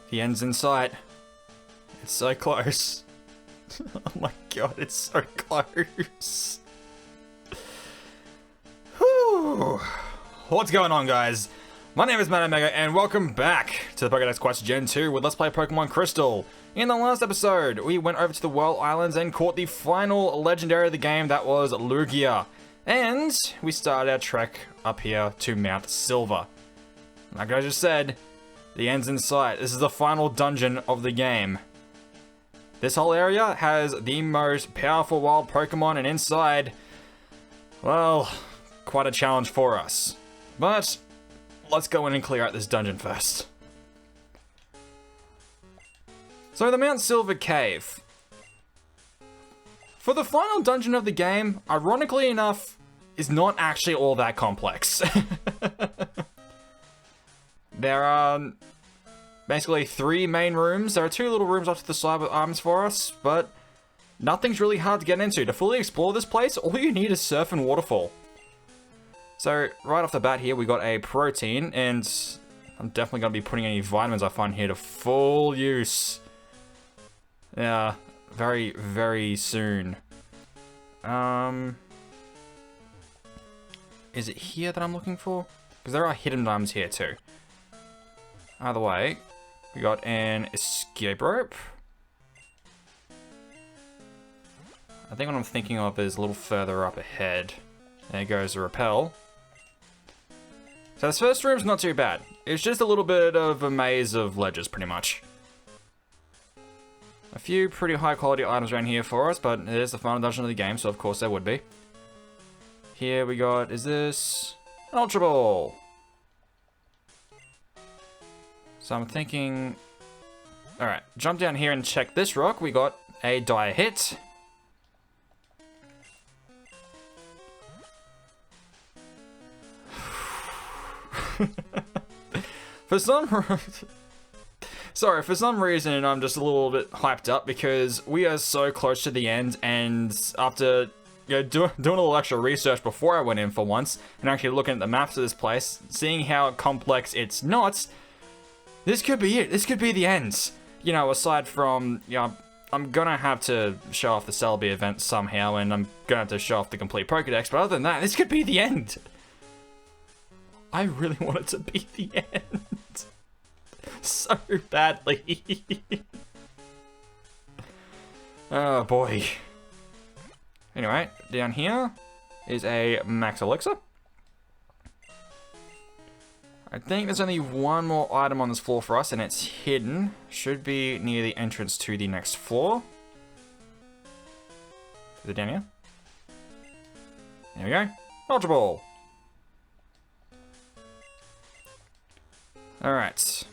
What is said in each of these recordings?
The end's in sight. It's so close. Oh my god, it's so close. Whew. What's going on, guys? My name is Matt Omega, and welcome back to the Pokédex Quest Gen 2 with Let's Play Pokemon Crystal. In the last episode, we went over to the World Islands and caught the final legendary of the game, that was Lugia. And we started our trek up here to Mount Silver. Like I just said, the end's in sight. This is the final dungeon of the game. This whole area has the most powerful wild Pokemon, and inside, well, quite a challenge for us. But let's go in and clear out this dungeon first. So the Mount Silver Cave. For the final dungeon of the game, ironically enough, is not actually all that complex. There are basically 3 main rooms. There are 2 little rooms off to the side with items for us, but nothing's really hard to get into. To fully explore this place, all you need is Surf and Waterfall. So, right off the bat here, we got a protein, and I'm definitely going to be putting any vitamins I find here to full use. Yeah, very, very soon. Is it here that I'm looking for? Because there are hidden items here too. Either way, we got an escape rope. I think what I'm thinking of is a little further up ahead. There goes the rappel. So this first room's not too bad. It's just a little bit of a maze of ledges, pretty much. A few pretty high quality items around here for us, but it is the final dungeon of the game, so of course there would be. Here we got, is this an Ultra Ball? So I'm thinking, alright, jump down here and check this rock. We got a dire hit. For some reason I'm just a little bit hyped up because we are so close to the end, and after doing a little extra research before I went in for once, and actually looking at the maps of this place, seeing how complex it's not, this could be it. This could be the end. You know, aside from, I'm gonna have to show off the Celebi Event somehow, and I'm gonna have to show off the complete Pokédex, but other than that, this could be the end. I really want it to be the end. So badly. Oh boy. Anyway, down here is a Max Elixir. I think there's only one more item on this floor for us, and it's hidden. Should be near the entrance to the next floor. Is it down here? There we go. Ultra Ball. Alright.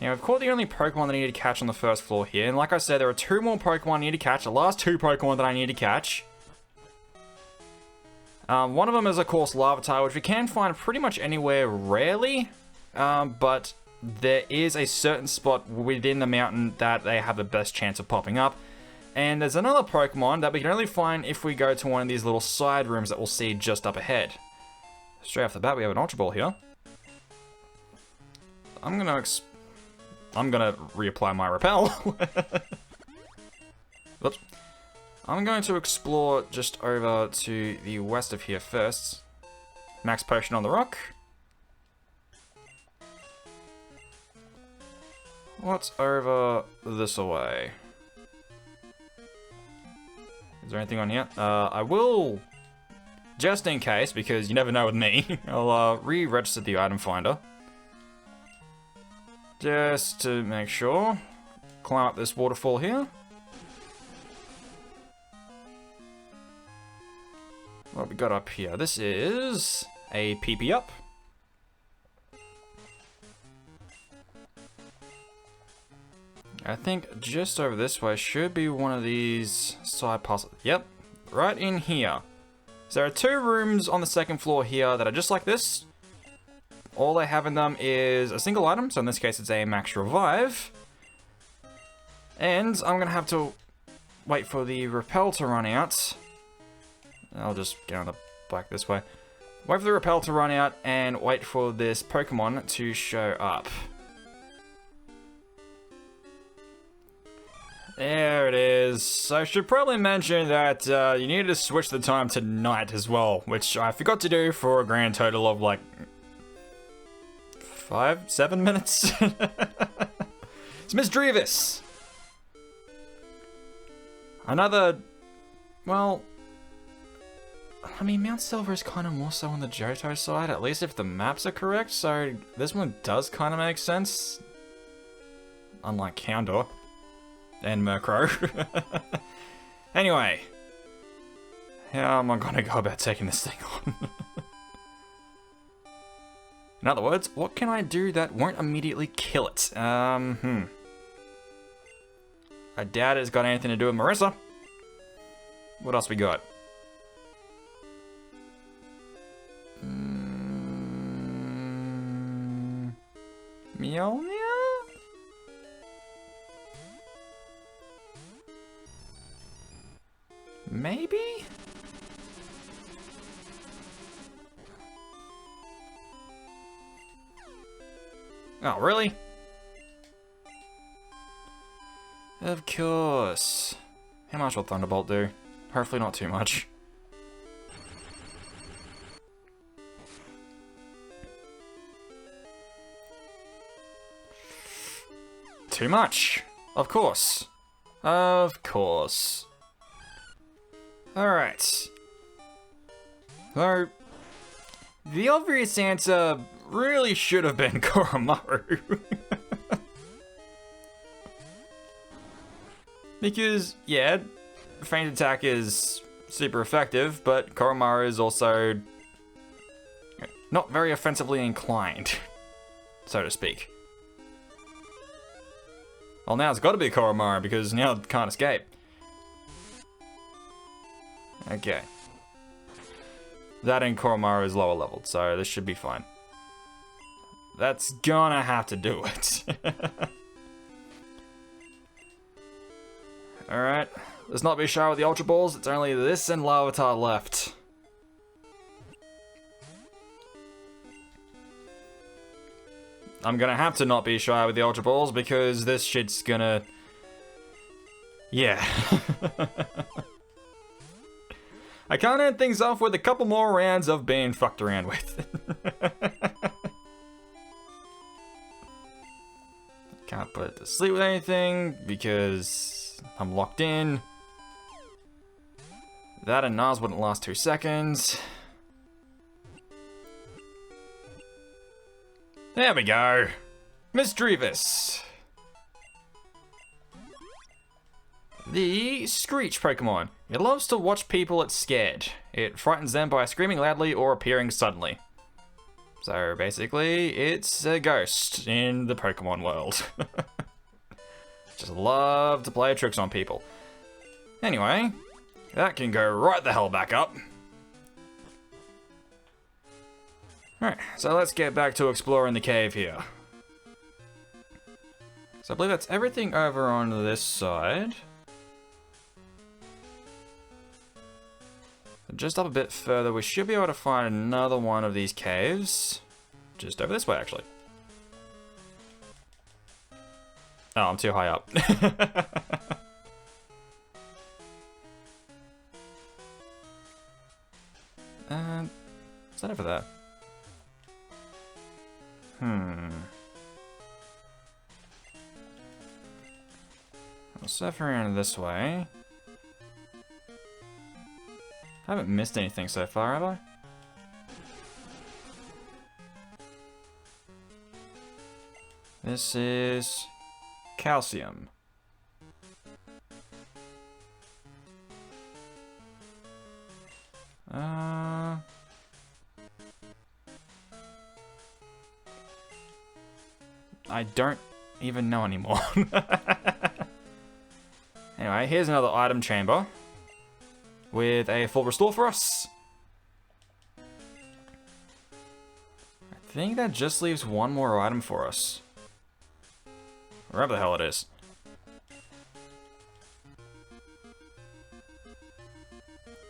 Now, we've caught the only Pokemon that I need to catch on the first floor here, and like I said, there are 2 more Pokemon I need to catch, the last 2 Pokemon that I need to catch. One of them is, of course, Larvitar, which we can find pretty much anywhere rarely, but there is a certain spot within the mountain that they have the best chance of popping up. And there's another Pokemon that we can only find if we go to one of these little side rooms that we'll see just up ahead. Straight off the bat, we have an Ultra Ball here. I'm gonna reapply my repel. Whoops. I'm going to explore just over to the west of here first. Max Potion on the rock. What's over this way? Is there anything on here? I will, just in case, because you never know with me, I'll re-register the item finder. Just to make sure. Climb up this waterfall here. What we got up here? This is a PP up. I think just over this way should be one of these side passages. Yep, right in here. So there are 2 rooms on the second floor here that are just like this. All they have in them is a single item, so in this case it's a Max Revive. And I'm gonna have to wait for the repel to run out. I'll just get on the back this way. Wait for the repel to run out and wait for this Pokemon to show up. There it is. So I should probably mention that you need to switch the time to night as well, which I forgot to do for a grand total of like 5-7 minutes. It's Miss Drevis. Another, well, I mean, Mount Silver is kind of more so on the Johto side, at least if the maps are correct, so this one does kind of make sense. Unlike Houndour and Murkrow. Anyway, how am I going to go about taking this thing on? In other words, what can I do that won't immediately kill it? I doubt it's got anything to do with Marissa. What else we got? Meow. Maybe? Oh, really? Of course. How much will Thunderbolt do? Hopefully not too much. Too much. Of course. Of course. Alright. So, the obvious answer really should have been Koromaru. Because, yeah, Feint Attack is super effective, but Koromaru is also not very offensively inclined, so to speak. Well, now it's got to be Koromaru because now it can't escape. Okay. That and Koromaru is lower leveled, so this should be fine. That's gonna have to do it. Alright. Let's not be shy with the Ultra Balls. It's only this and Larvitar left. I'm gonna have to not be shy with the Ultra Balls because this shit's gonna... Yeah. I can't end things off with a couple more rounds of being fucked around with. Can't put it to sleep with anything because I'm locked in. That and Nas wouldn't last 2 seconds. There we go. Miss Drevis. The Screech Pokemon. It loves to watch people it's scared. It frightens them by screaming loudly or appearing suddenly. So basically, it's a ghost in the Pokemon world. Just love to play tricks on people. Anyway, that can go right the hell back up. Alright, so let's get back to exploring the cave here. So I believe that's everything over on this side. Just up a bit further, we should be able to find another one of these caves. Just over this way, actually. Oh, I'm too high up. And is that over there? I'll surf around this way. I haven't missed anything so far, have I? This is calcium. I don't even know anymore. Anyway, here's another item chamber with a full restore for us. I think that just leaves one more item for us. Wherever the hell it is.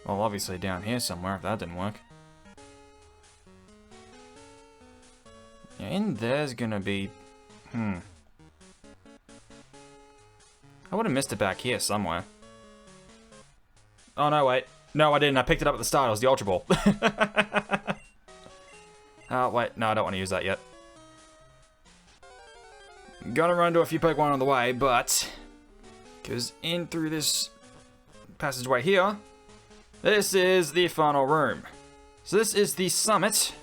Well, obviously down here somewhere, if that didn't work. Yeah, in there's gonna be... I would have missed it back here somewhere. Oh, no, wait. No, I didn't. I picked it up at the start. It was the Ultra Ball. Oh, wait. No, I don't want to use that yet. I'm gonna run to a few Pokemon on the way, but... because in through this passageway here, this is the final room. So this is the summit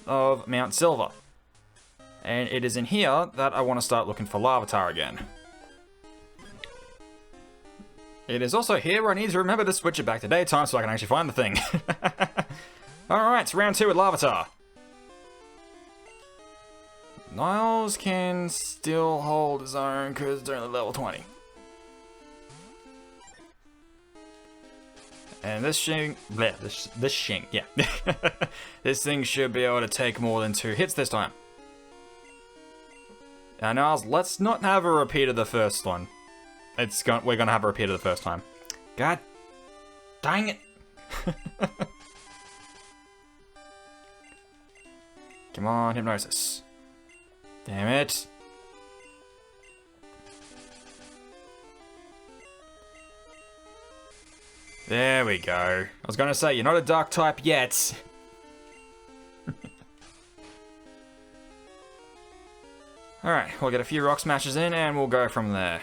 of Mount Silver. And it is in here that I want to start looking for Larvitar again. It is also here where I need to remember to switch it back to daytime so I can actually find the thing. Alright, it's round 2 with Larvitar. Niles can still hold his own because it's only level 20. And this thing, yeah. This thing should be able to take more than 2 hits this time. Now, Niles, let's not have a repeat of the first one. We're gonna have a repeat of the first time. God dang it! Come on, Hypnosis. Damn it. There we go. I was gonna say, you're not a dark type yet. Alright, we'll get a few rock smashes in and we'll go from there.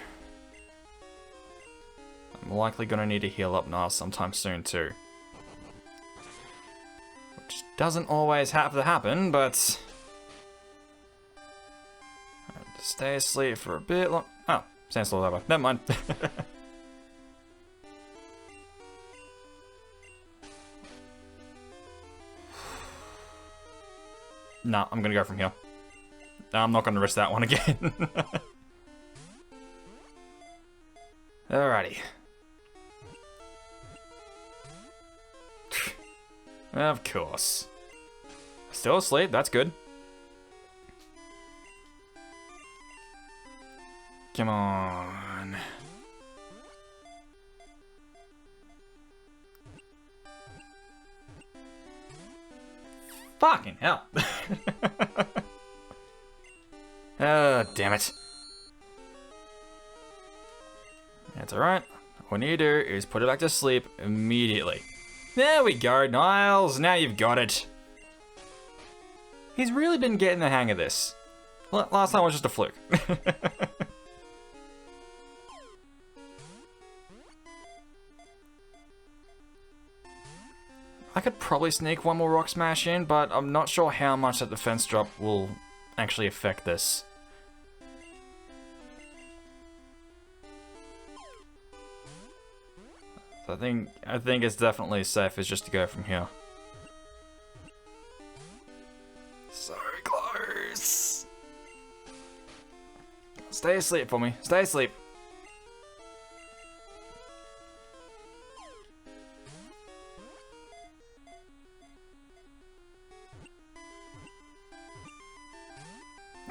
I'm likely gonna need to heal up Niles sometime soon too. Which doesn't always have to happen, but... stay asleep for a bit long. Oh, Sandslow's over. Never mind. Nah, I'm gonna go from here. I'm not gonna risk that one again. Alrighty. Of course. Still asleep, that's good. Come on. Fucking hell. Damn it. That's alright. What you need to do is put it back to sleep immediately. There we go, Niles. Now you've got it. He's really been getting the hang of this. Last time was just a fluke. I could probably sneak one more Rock Smash in, but I'm not sure how much that defense drop will actually affect this. So I think it's definitely safest just to go from here. So close. Stay asleep for me. Stay asleep.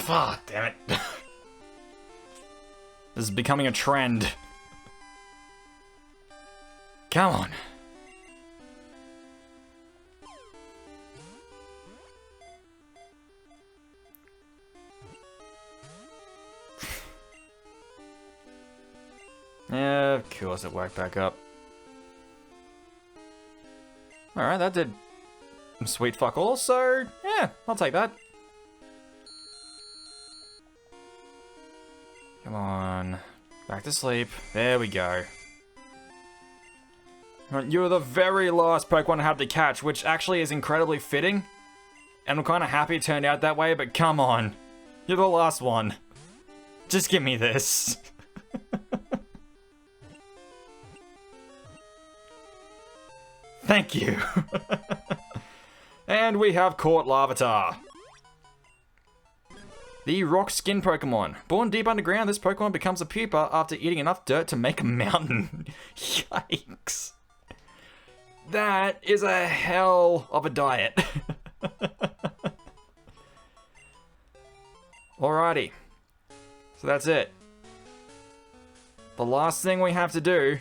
Ah, damn it. This is becoming a trend. Come on. Yeah, of course it worked back up. Alright, that did sweet fuck all, so yeah, I'll take that. Come on. Back to sleep. There we go. You're the very last Pokemon I have to catch, which actually is incredibly fitting. And I'm kind of happy it turned out that way, but come on. You're the last one. Just give me this. Thank you. And we have caught Larvitar. The rock skin Pokemon. Born deep underground, this Pokemon becomes a pupa after eating enough dirt to make a mountain. Yikes. That is a hell of a diet. Alrighty. So that's it. The last thing we have to do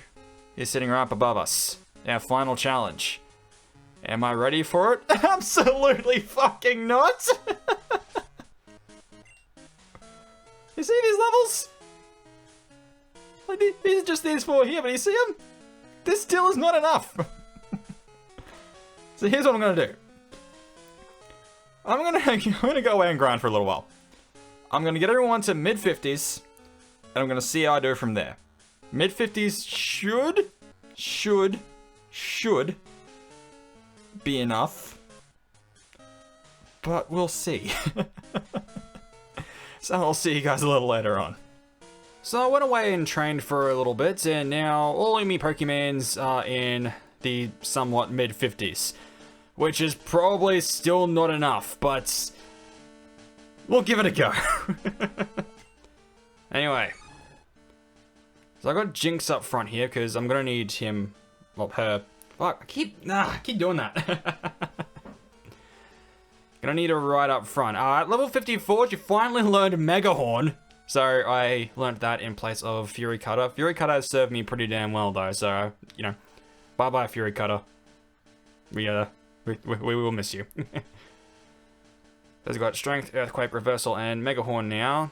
is sitting right up above us. Our final challenge. Am I ready for it? Absolutely fucking not! You see these levels? Like, these are just these four here, but you see them? This still is not enough. So here's what I'm gonna do. I'm gonna go away and grind for a little while. I'm gonna get everyone to mid-50s, and I'm gonna see how I do from there. Mid-50s should be enough, but we'll see. So I'll see you guys a little later on. So I went away and trained for a little bit, and now all of me Pokemons are in the somewhat mid-50s, which is probably still not enough, but we'll give it a go. Anyway, so I got Jinx up front here because I'm gonna need him, well, her. Fuck, I keep doing that. Gonna need her right up front. At level 54, she finally learned Mega Horn. So I learned that in place of Fury Cutter. Fury Cutter has served me pretty damn well though, so, you know, bye-bye Fury Cutter. We will miss you. There's got Strength, Earthquake, Reversal, and Mega Horn now.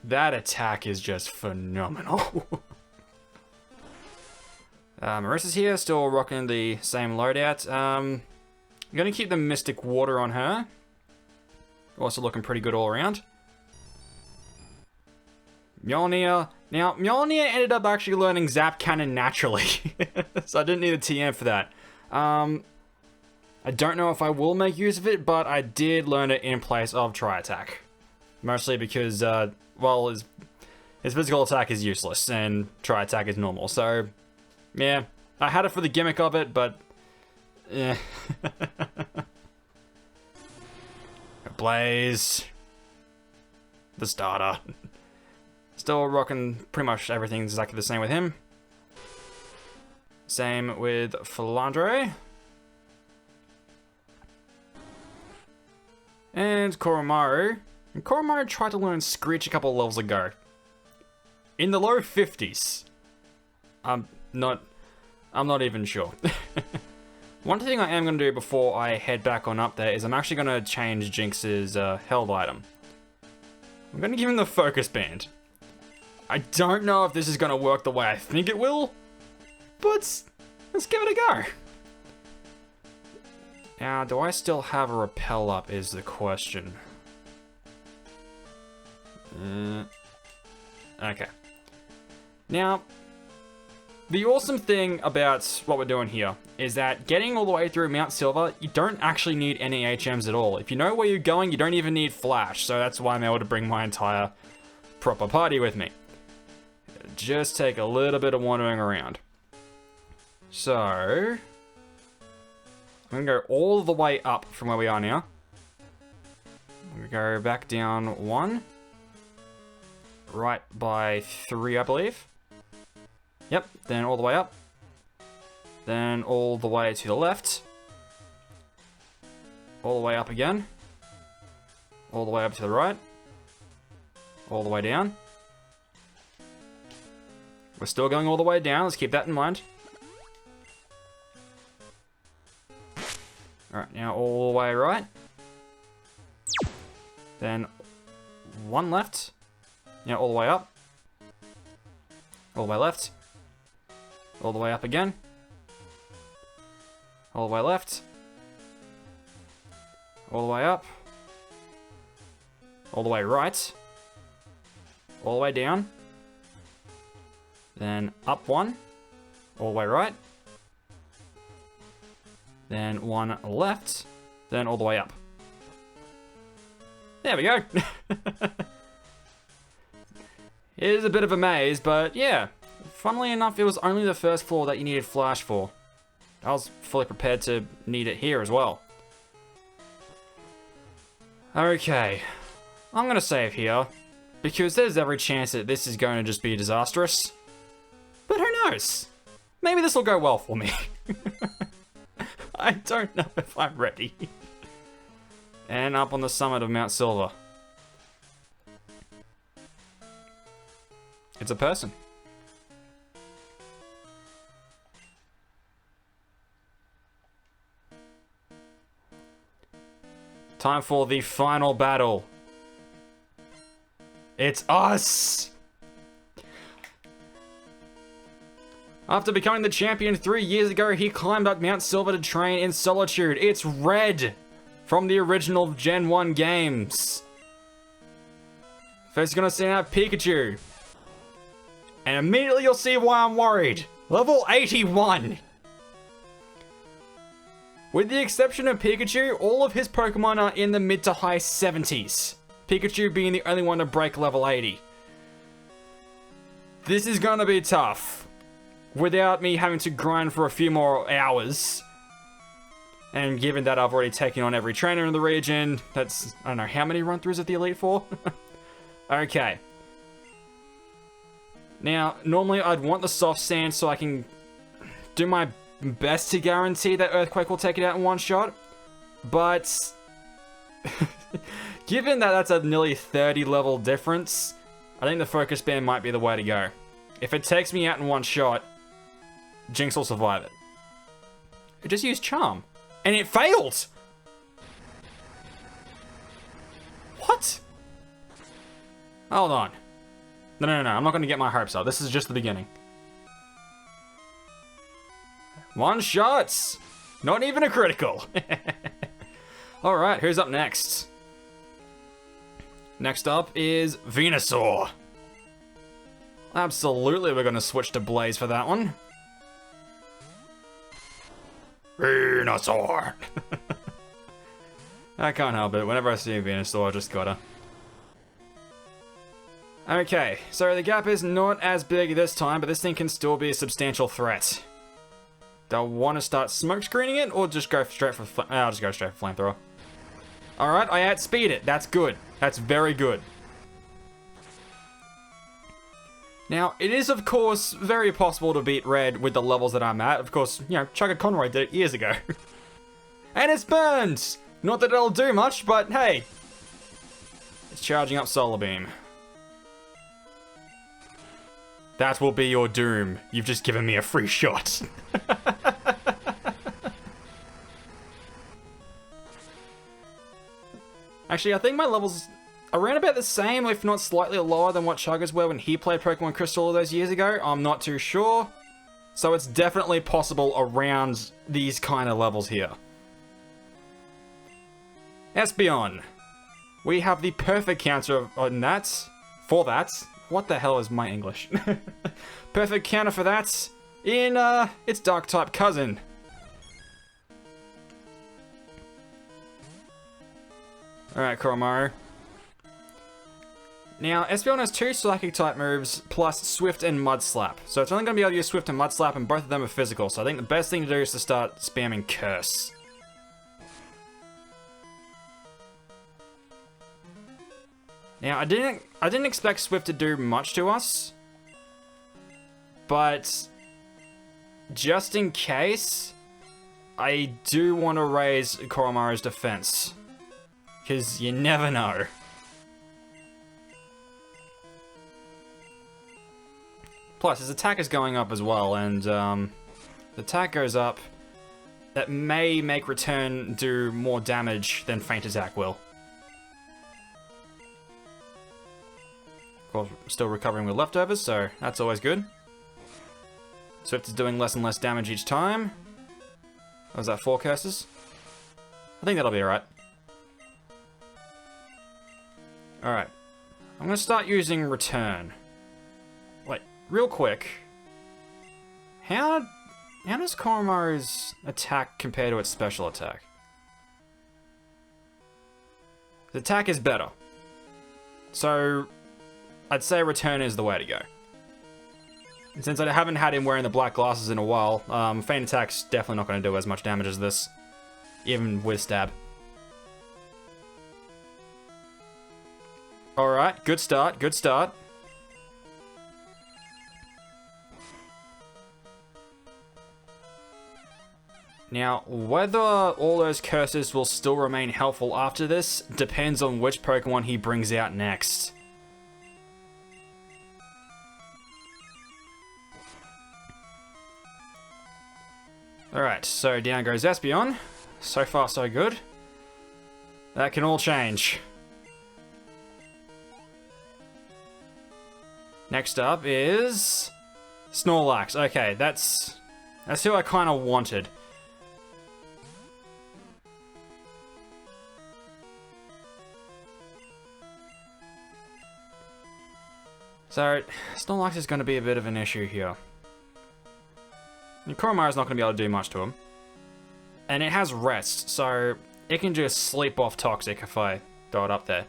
That attack is just phenomenal. Marissa's here, still rocking the same loadout. I'm gonna keep the Mystic Water on her. Also looking pretty good all around. Mjolnir. Now, Mjolnir ended up actually learning Zap Cannon naturally. So I didn't need a TM for that. I don't know if I will make use of it, but I did learn it in place of Tri-Attack. Mostly because, well, his physical attack is useless, and Tri-Attack is normal, so, yeah. I had it for the gimmick of it, but, eh. Blaze. The starter. Still rocking pretty much everything exactly the same with him. Same with Philandre. And Koromaru. And Koromaru tried to learn Screech a couple of levels ago. In the low 50s. I'm not even sure. One thing I am going to do before I head back on up there is I'm actually going to change Jinx's held item. I'm going to give him the Focus Band. I don't know if this is going to work the way I think it will, but let's give it a go. Now, do I still have a Repel up is the question. Okay. Now, the awesome thing about what we're doing here is that getting all the way through Mount Silver, you don't actually need any HMs at all. If you know where you're going, you don't even need Flash, so that's why I'm able to bring my entire proper party with me. Just take a little bit of wandering around. So, I'm gonna go all the way up from where we are now. I'm gonna go back down 1. Right by 3, I believe. Yep, then all the way up. Then all the way to the left. All the way up again. All the way up to the right. All the way down. We're still going all the way down, let's keep that in mind. Alright, now all the way right. Then 1 left. Now all the way up. All the way left. All the way up again. All the way left. All the way up. All the way right. All the way down. Then up 1. All the way right. Then 1 left. Then all the way up. There we go. It is a bit of a maze, but yeah. Funnily enough, it was only the first floor that you needed Flash for. I was fully prepared to need it here as well. Okay. I'm gonna save here, because there's every chance that this is going to just be disastrous. But who knows? Maybe this will go well for me. I don't know if I'm ready. And up on the summit of Mount Silver. It's a person. Time for the final battle. It's us! After becoming the champion 3 years ago, he climbed up Mount Silver to train in solitude. It's Red from the original Gen 1 games. First, you're gonna send out Pikachu. And immediately you'll see why I'm worried. Level 81. With the exception of Pikachu, all of his Pokemon are in the mid to high 70s. Pikachu being the only one to break level 80. This is gonna be tough. Without me having to grind for a few more hours. And given that I've already taken on every trainer in the region, that's, I don't know, how many run-throughs of the Elite Four? Okay. Now, normally I'd want the soft sand so I can do my best to guarantee that Earthquake will take it out in one shot. But given that that's a nearly 30 level difference, I think the Focus Band might be the way to go. If it takes me out in one shot, Jinx will survive it. It just used Charm. And it failed! What? Hold on. No, I'm not going to get my hopes up. This is just the beginning. One shots! Not even a critical. Alright, who's up next? Next up is Venusaur. Absolutely, we're going to switch to Blaze for that one. Venusaur! I can't help it. Whenever I see a Venusaur, I just gotta. Okay, so the gap is not as big this time, but this thing can still be a substantial threat. Do I want to start smoke screening it, or just go straight for I'll just go straight for flamethrower. Alright, I outspeed it. That's good. That's very good. Now, it is, of course, very possible to beat Red with the levels that I'm at. Of course, you know, Chugga Conroy did it years ago. And it's burned! Not that it'll do much, but hey. It's charging up Solar Beam. That will be your doom. You've just given me a free shot. Actually, I think my level's around about the same, if not slightly lower than what Chugga's were when he played Pokemon Crystal all those years ago. I'm not too sure. So it's definitely possible around these kind of levels here. Espeon. We have the perfect counter on that. For that. What the hell is my English? Perfect counter for that in its Dark-type cousin. Alright, Koromaru. Now, Espeon has 2 Psychic-type moves, plus Swift and Mud Slap. So it's only going to be able to use Swift and Mud Slap, and both of them are physical. So I think the best thing to do is to start spamming Curse. Now, I didn't expect Swift to do much to us. But just in case, I do want to raise Koromaru's defense. Because you never know. Plus, his attack is going up as well, and the attack goes up. That may make Return do more damage than Feint Attack will. Of course, we're still recovering with leftovers, so that's always good. Swift is doing less and less damage each time. Was that 4 curses? I think that'll be alright. Alright. I'm gonna start using Return. Wait, real quick. How does Koromaru's attack compare to its special attack? The attack is better. So I'd say Return is the way to go. And since I haven't had him wearing the black glasses in a while, Feint Attack's definitely not going to do as much damage as this, even with Stab. Alright, good start, good start. Now, whether all those curses will still remain helpful after this depends on which Pokemon he brings out next. Alright, so down goes Espeon. So far, so good. That can all change. Next up is Snorlax. Okay, that's who I kind of wanted. So, Snorlax is going to be a bit of an issue here. Koromaru's not going to be able to do much to him. And it has rest, so it can just sleep off Toxic if I throw it up there.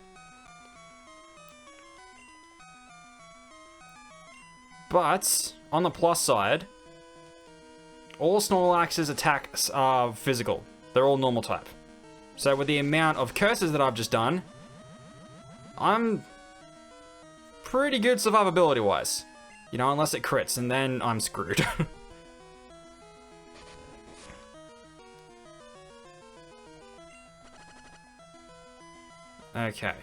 But, on the plus side, all Snorlax's attacks are physical. They're all normal type. So with the amount of curses that I've just done, I'm pretty good survivability-wise. You know, unless it crits, and then I'm screwed. Okay.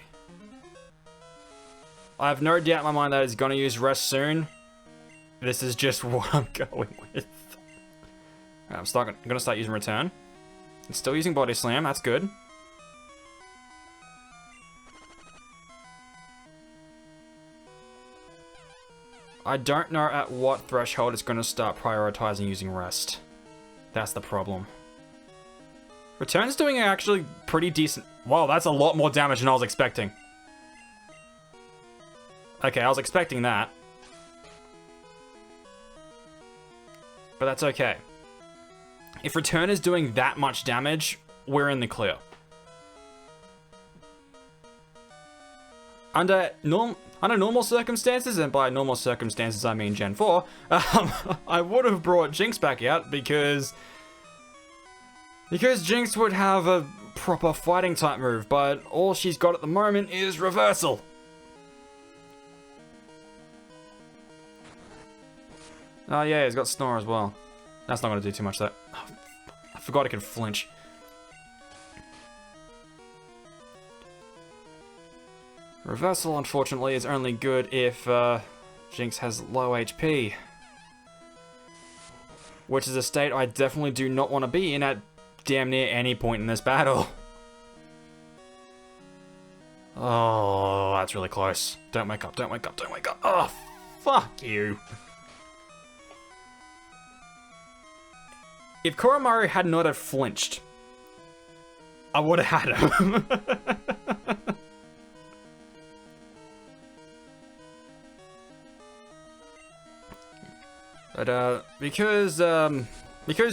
I have no doubt in my mind that he's going to use rest soon. This is just what I'm going with. Right, I'm going to start using return. I'm still using body slam, that's good. I don't know at what threshold it's going to start prioritizing using rest. That's the problem. Return's doing actually pretty decent. Wow, that's a lot more damage than I was expecting. Okay, I was expecting that. But that's okay. If Return is doing that much damage, we're in the clear. Under normal circumstances, and by normal circumstances I mean Gen 4, I would have brought Jinx back out because Jinx would have a proper fighting type move, but all she's got at the moment is Reversal. Oh yeah, he's got Snore as well. That's not going to do too much though. Oh, I forgot it could flinch. Reversal, unfortunately, is only good if Jinx has low HP. Which is a state I definitely do not want to be in at damn near any point in this battle. Oh, that's really close. Don't wake up, don't wake up, don't wake up. Oh, fuck you. If Koromaru had not have flinched, I would have had him. But, because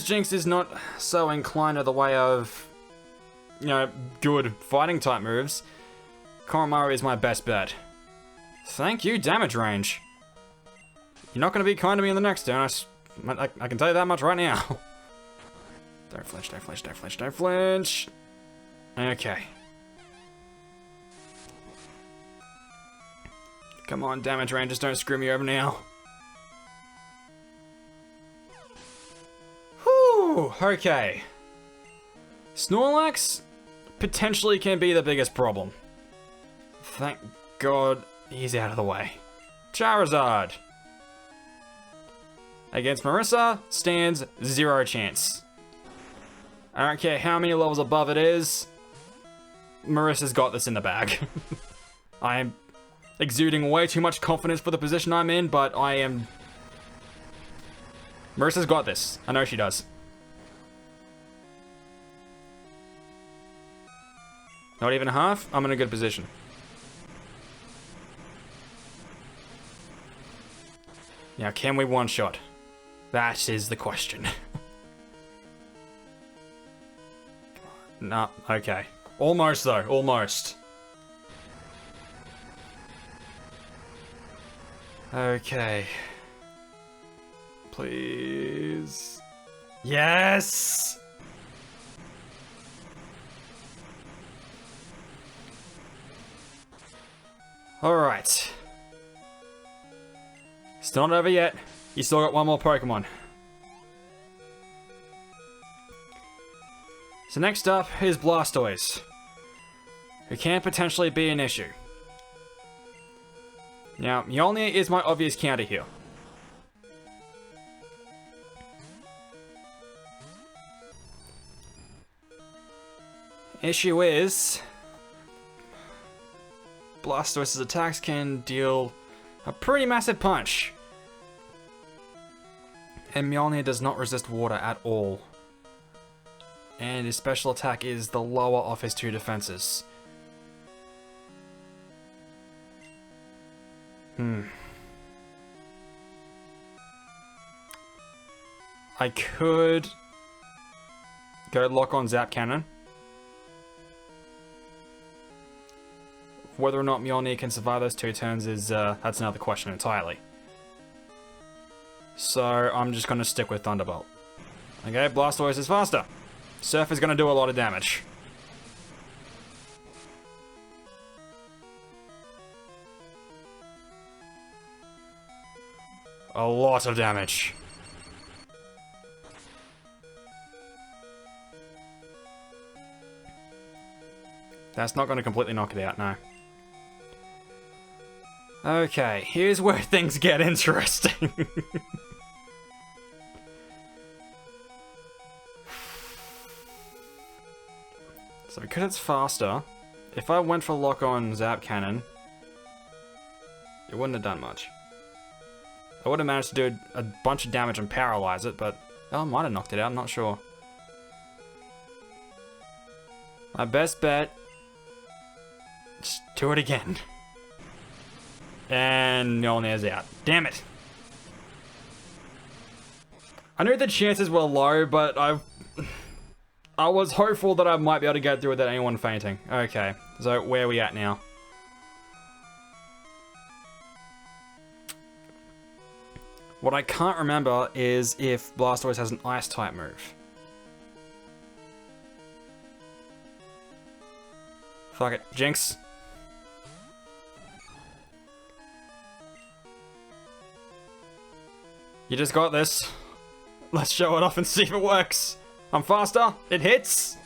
Jinx is not so inclined to the way of, you know, good fighting type moves, Koromaru is my best bet. Thank you, damage range. You're not going to be kind to me in the next turn, I can tell you that much right now. Don't flinch, don't flinch, don't flinch, don't flinch. Okay. Come on, damage range, just don't screw me over now. Whew, okay. Snorlax potentially can be the biggest problem. Thank God he's out of the way. Charizard. Against Marissa, stands 0 chance. I don't care how many levels above it is. Marissa's got this in the bag. I am exuding way too much confidence for the position I'm in, but I am... Marissa's got this. I know she does. Not even a half? I'm in a good position. Now, can we one-shot? That is the question. No, okay. Almost though, almost. Okay. Please. Yes! Alright. It's not over yet. You still got one more Pokemon. So next up is Blastoise, who can potentially be an issue. Now, Mjolnir is my obvious counter here. Issue is, Blastoise's attacks can deal A pretty massive punch. And Mjolnir does not resist water at all. And his special attack is the lower of his 2 defenses. I could go lock on Zap Cannon. Whether or not Mjolnir can survive those 2 turns is, that's another question entirely. So, I'm just gonna stick with Thunderbolt. Okay, Blastoise is faster. Surf is gonna do a lot of damage. A lot of damage. That's not gonna completely knock it out, no. Okay, here's where things get interesting. So because it's faster, if I went for lock on Zap Cannon, it wouldn't have done much. I would have managed to do a bunch of damage and paralyze it, but I might have knocked it out, I'm not sure. My best bet, just do it again. And Mjolnir's out. Damn it. I knew the chances were low, but I was hopeful that I might be able to get through without anyone fainting. Okay, so where are we at now? What I can't remember is if Blastoise has an Ice-type move. Fuck it. Jinx. You just got this. Let's show it off and see if it works. I'm faster. It hits.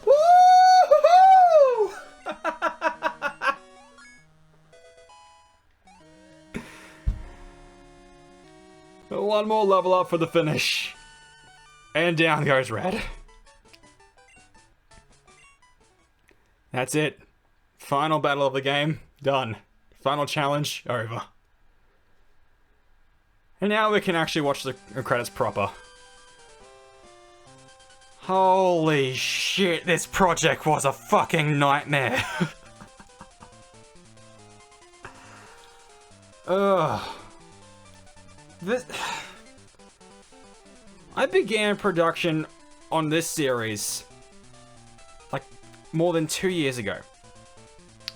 Woo-hoo-hoo! One more level up for the finish. And down goes Red. That's it. Final battle of the game. Done. Final challenge. Over. And now we can actually watch the credits proper. Holy shit, this project was a fucking nightmare. Ugh. I began production on this series like more than 2 years ago.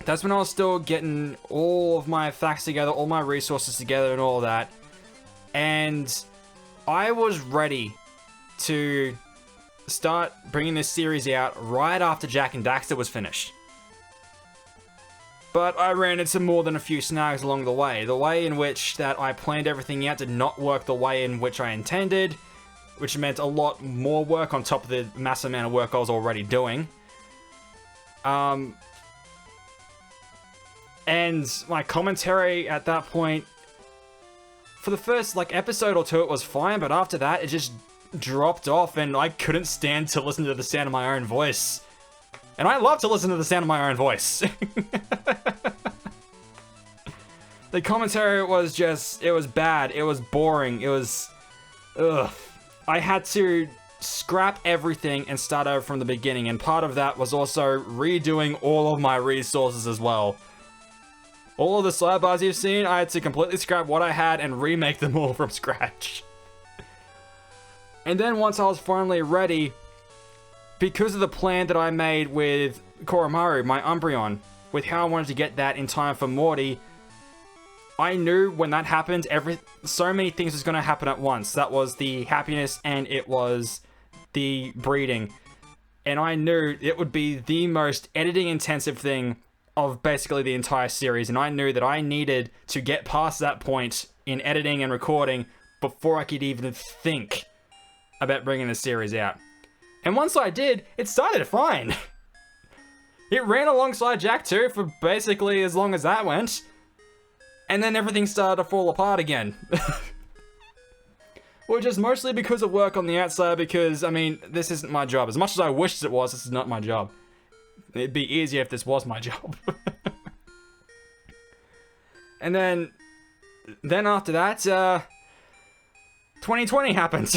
That's when I was still getting all of my facts together, all my resources together and all that. And I was ready to start bringing this series out right after Jak and Daxter was finished. But I ran into more than a few snags along the way. The way in which that I planned everything out did not work the way in which I intended, which meant a lot more work on top of the massive amount of work I was already doing. And my commentary at that point, for the first episode or two it was fine, but after that it just dropped off and I couldn't stand to listen to the sound of my own voice. And I love to listen to the sound of my own voice. The commentary was just, it was bad, it was boring, it was, ugh. I had to scrap everything and start over from the beginning, and part of that was also redoing all of my resources as well. All of the sidebars you've seen, I had to completely scrap what I had and remake them all from scratch. And then once I was finally ready, because of the plan that I made with Koromaru, my Umbreon, with how I wanted to get that in time for Morty, I knew when that happened, so many things was going to happen at once. That was the happiness and it was the breeding. And I knew it would be the most editing intensive thing of basically the entire series. And I knew that I needed to get past that point in editing and recording before I could even think about bringing the series out. And once I did, it started fine. It ran alongside Jak 2 for basically as long as that went. And then everything started to fall apart again. Which is mostly because of work on the outside, because, I mean, this isn't my job. As much as I wished it was, this is not my job. It'd be easier if this was my job. And then after that, 2020 happens.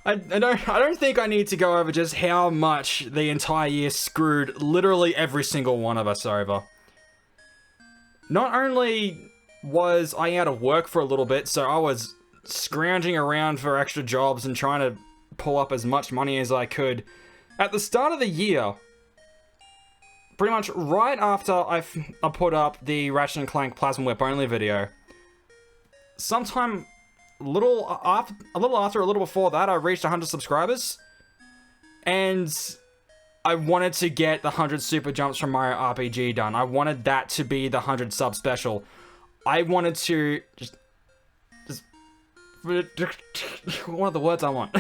I don't think I need to go over just how much the entire year screwed literally every single one of us over. Not only was I out of work for a little bit, so I was scrounging around for extra jobs and trying to pull up as much money as I could. At the start of the year, pretty much right after I put up the Ratchet & Clank Plasma Whip only video, sometime a little before that, I reached 100 subscribers, and I wanted to get the 100 super jumps from Mario RPG done. I wanted that to be the 100 sub special. I wanted to just one of the words I want.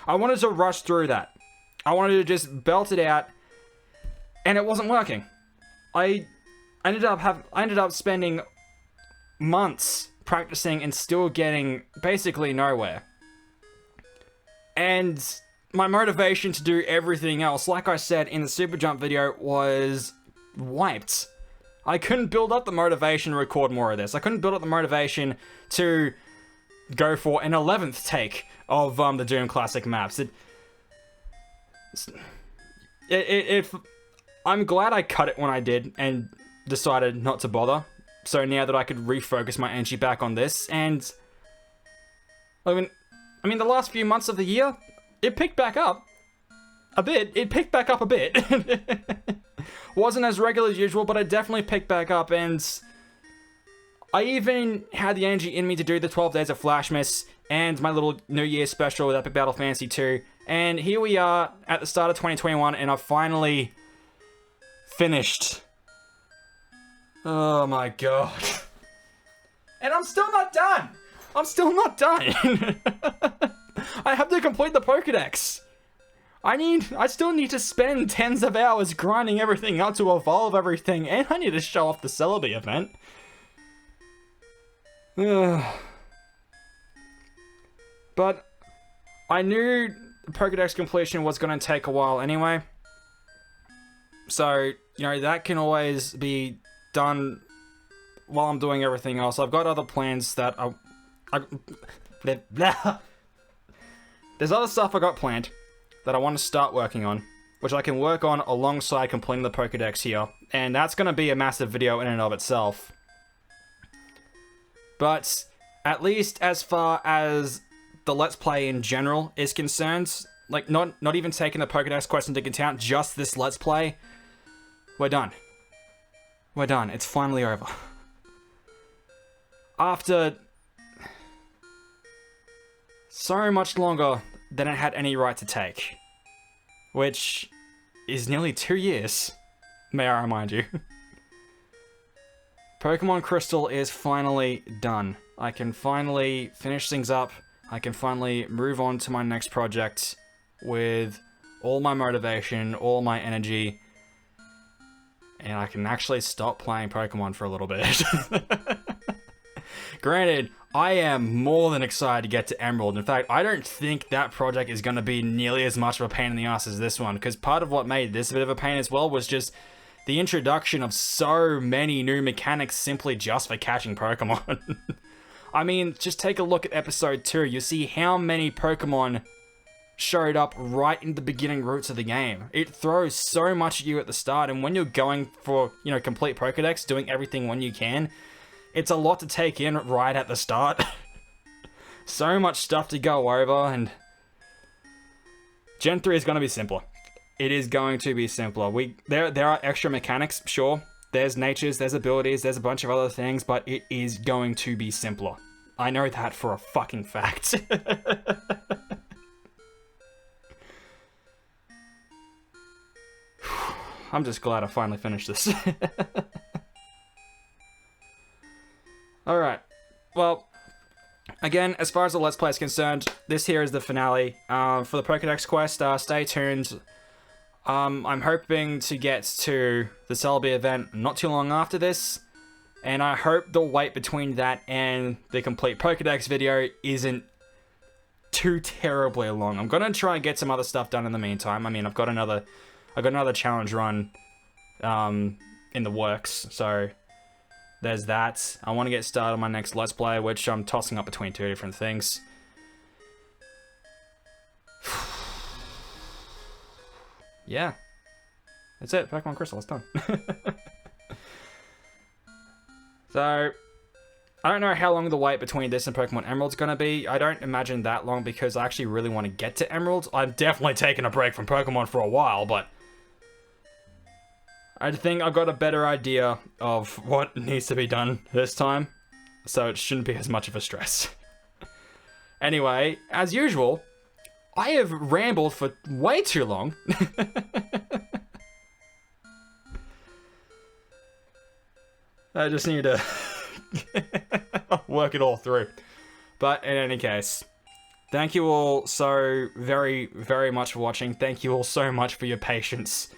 I wanted to rush through that. I wanted to just belt it out, and it wasn't working. I ended up spending months practicing and still getting basically nowhere. And my motivation to do everything else, like I said in the Super Jump video, was wiped. I couldn't build up the motivation to record more of this. I couldn't build up the motivation to go for an 11th take of the Doom Classic maps. I'm glad I cut it when I did and decided not to bother. So now that I could refocus my energy back on this, and I mean, the last few months of the year, it picked back up a bit. It picked back up a bit. Wasn't as regular as usual, but it definitely picked back up, and I even had the energy in me to do the 12 Days of Flashmas and my little New Year special with Epic Battle Fantasy 2. And here we are at the start of 2021, and I've finally finished. Oh my god. And I'm still not done! I'm still not done! I have to complete the Pokédex. I still need to spend tens of hours grinding everything up to evolve everything, and I need to show off the Celebi event. But I knew the Pokédex completion was going to take a while anyway. So, you know, that can always be done while I'm doing everything else. I've got other plans that there's other stuff I got planned that I want to start working on, which I can work on alongside completing the Pokédex here. And that's going to be a massive video in and of itself. But at least as far as the Let's Play in general is concerned, like not even taking the Pokédex quest into account, just this Let's Play, we're done. We're done. It's finally over. After so much longer than it had any right to take. Which is nearly 2 years, may I remind you. Pokemon Crystal is finally done. I can finally finish things up. I can finally move on to my next project with all my motivation, all my energy, and I can actually stop playing Pokemon for a little bit. Granted, I am more than excited to get to Emerald. In fact, I don't think that project is going to be nearly as much of a pain in the ass as this one, because part of what made this a bit of a pain as well was just the introduction of so many new mechanics simply just for catching Pokemon. I mean, just take a look at episode 2. You see how many Pokemon showed up right in the beginning routes of the game. It throws so much at you at the start, and when you're going for, you know, complete Pokédex, doing everything when you can, it's a lot to take in right at the start. So much stuff to go over, and Gen 3 is going to be simpler. It is going to be simpler. There are extra mechanics, sure. There's natures, there's abilities, there's a bunch of other things, but it is going to be simpler. I know that for a fucking fact. I'm just glad I finally finished this. Alright, well, again, as far as the Let's Play is concerned, this here is the finale. For the Pokédex quest, stay tuned. I'm hoping to get to the Celebi event not too long after this, and I hope the wait between that and the complete Pokédex video isn't too terribly long. I'm gonna try and get some other stuff done in the meantime. I mean, I've got another challenge run in the works, so there's that. I want to get started on my next Let's Play, which I'm tossing up between two different things. Yeah. That's it. Pokemon Crystal. It's done. So, I don't know how long the wait between this and Pokemon Emerald's gonna be. I don't imagine that long because I actually really want to get to Emerald. I'm definitely taking a break from Pokemon for a while, but I think I got a better idea of what needs to be done this time, so it shouldn't be as much of a stress. Anyway, as usual, I have rambled for way too long. I just need to work it all through. But in any case, thank you all so very, very much for watching. Thank you all so much for your patience.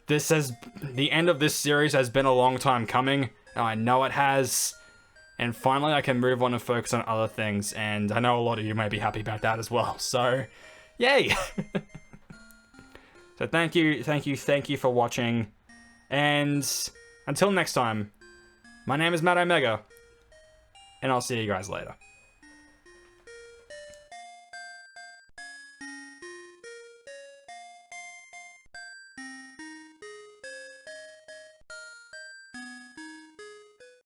The end of this series has been a long time coming. I know it has. And finally I can move on and focus on other things. And I know a lot of you may be happy about that as well. So, yay! So thank you for watching. And until next time, my name is Matt Omega. And I'll see you guys later.